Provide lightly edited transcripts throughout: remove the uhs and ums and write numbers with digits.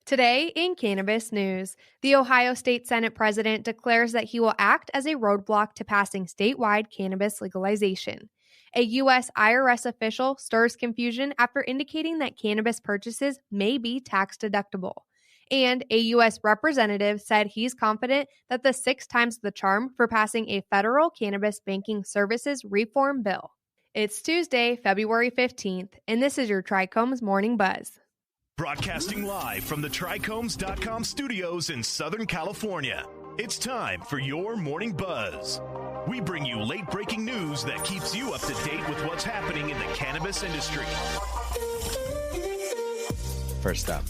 Today in Cannabis News, the Ohio State Senate president declares that he will act as a roadblock to passing statewide cannabis legalization. A U.S. IRS official stirs confusion after indicating that cannabis purchases may be tax-deductible. And a U.S. representative said he's confident that the 6 times the charm for passing a federal cannabis banking services reform bill. It's Tuesday, February 15th, and this is your Trichomes Morning Buzz. Broadcasting live from the Trichomes.com studios in Southern California. It's time for your Morning Buzz. We bring you late-breaking news that keeps you up to date with what's happening in the cannabis industry. First up,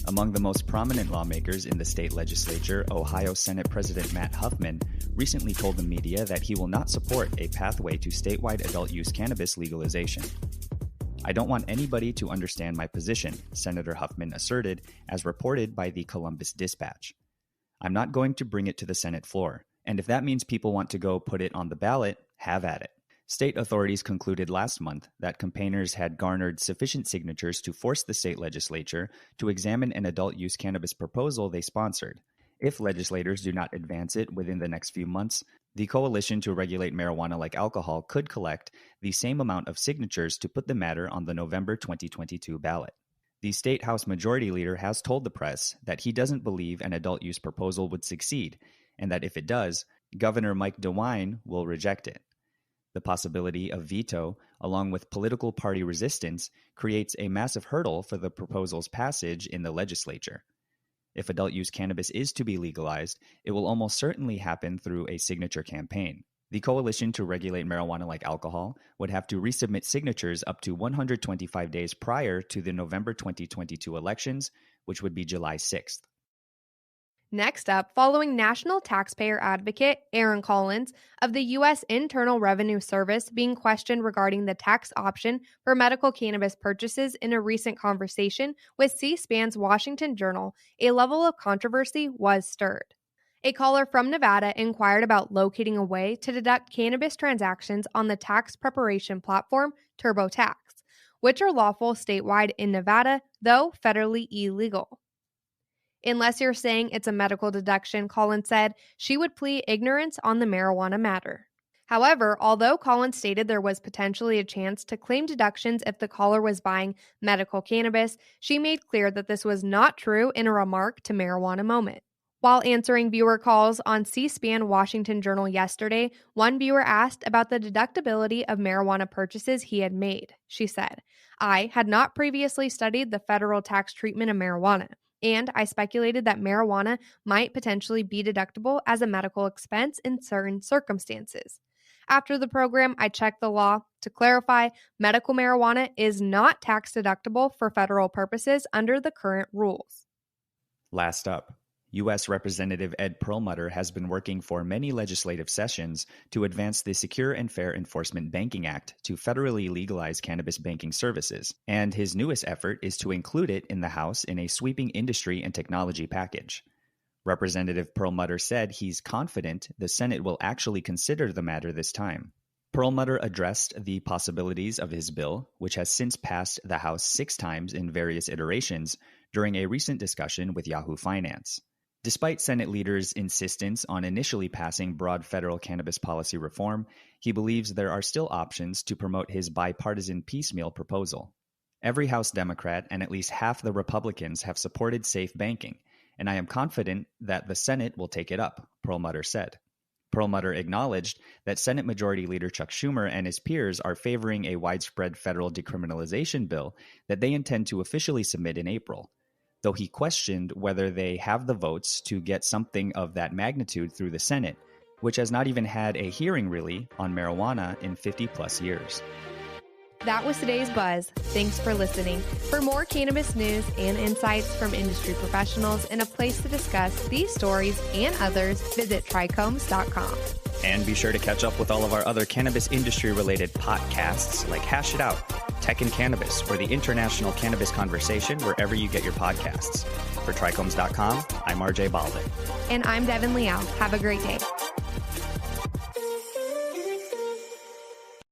among the most prominent lawmakers in the state legislature, Ohio Senate President Matt Huffman recently told the media that he will not support a pathway to statewide adult-use cannabis legalization. "I don't want anybody to understand my position," Senator Huffman asserted, as reported by the Columbus Dispatch. "I'm not going to bring it to the Senate floor, and if that means people want to go put it on the ballot, have at it." State authorities concluded last month that campaigners had garnered sufficient signatures to force the state legislature to examine an adult-use cannabis proposal they sponsored. If legislators do not advance it within the next few months, the Coalition to Regulate Marijuana Like Alcohol could collect the same amount of signatures to put the matter on the November 2022 ballot. The State House Majority Leader has told the press that he doesn't believe an adult-use proposal would succeed, and that if it does, Governor Mike DeWine will reject it. The possibility of veto, along with political party resistance, creates a massive hurdle for the proposal's passage in the legislature. If adult-use cannabis is to be legalized, it will almost certainly happen through a signature campaign. The Coalition to Regulate Marijuana Like Alcohol would have to resubmit signatures up to 125 days prior to the November 2022 elections, which would be July 6th. Next up, following national taxpayer advocate Aaron Collins of the U.S. Internal Revenue Service being questioned regarding the tax option for medical cannabis purchases in a recent conversation with C-SPAN's Washington Journal, a level of controversy was stirred. A caller from Nevada inquired about locating a way to deduct cannabis transactions on the tax preparation platform TurboTax, which are lawful statewide in Nevada, though federally illegal. "Unless you're saying it's a medical deduction," Collins said, she would plead ignorance on the marijuana matter. However, although Collins stated there was potentially a chance to claim deductions if the caller was buying medical cannabis, she made clear that this was not true in a remark to Marijuana Moment. While answering viewer calls on C-SPAN Washington Journal yesterday, one viewer asked about the deductibility of marijuana purchases he had made. She said, "I had not previously studied the federal tax treatment of marijuana, and I speculated that marijuana might potentially be deductible as a medical expense in certain circumstances. After the program, I checked the law. To clarify, medical marijuana is not tax deductible for federal purposes under the current rules." Last up, U.S. Representative Ed Perlmutter has been working for many legislative sessions to advance the Secure and Fair Enforcement Banking Act to federally legalize cannabis banking services, and his newest effort is to include it in the House in a sweeping industry and technology package. Representative Perlmutter said he's confident the Senate will actually consider the matter this time. Perlmutter addressed the possibilities of his bill, which has since passed the House 6 times in various iterations, during a recent discussion with Yahoo Finance. Despite Senate leaders' insistence on initially passing broad federal cannabis policy reform, he believes there are still options to promote his bipartisan piecemeal proposal. "Every House Democrat and at least half the Republicans have supported safe banking, and I am confident that the Senate will take it up," Perlmutter said. Perlmutter acknowledged that Senate Majority Leader Chuck Schumer and his peers are favoring a widespread federal decriminalization bill that they intend to officially submit in April, though he questioned whether they have the votes to get something of that magnitude through the Senate, which has not even had a hearing really on marijuana in 50-plus years. That was today's Buzz. Thanks for listening. For more cannabis news and insights from industry professionals and a place to discuss these stories and others, visit trichomes.com. And be sure to catch up with all of our other cannabis industry-related podcasts like Hash It Out, Tech and Cannabis, or the International Cannabis Conversation wherever you get your podcasts. For trichomes.com, I'm RJ Baldwin. And I'm Devin Liao. Have a great day.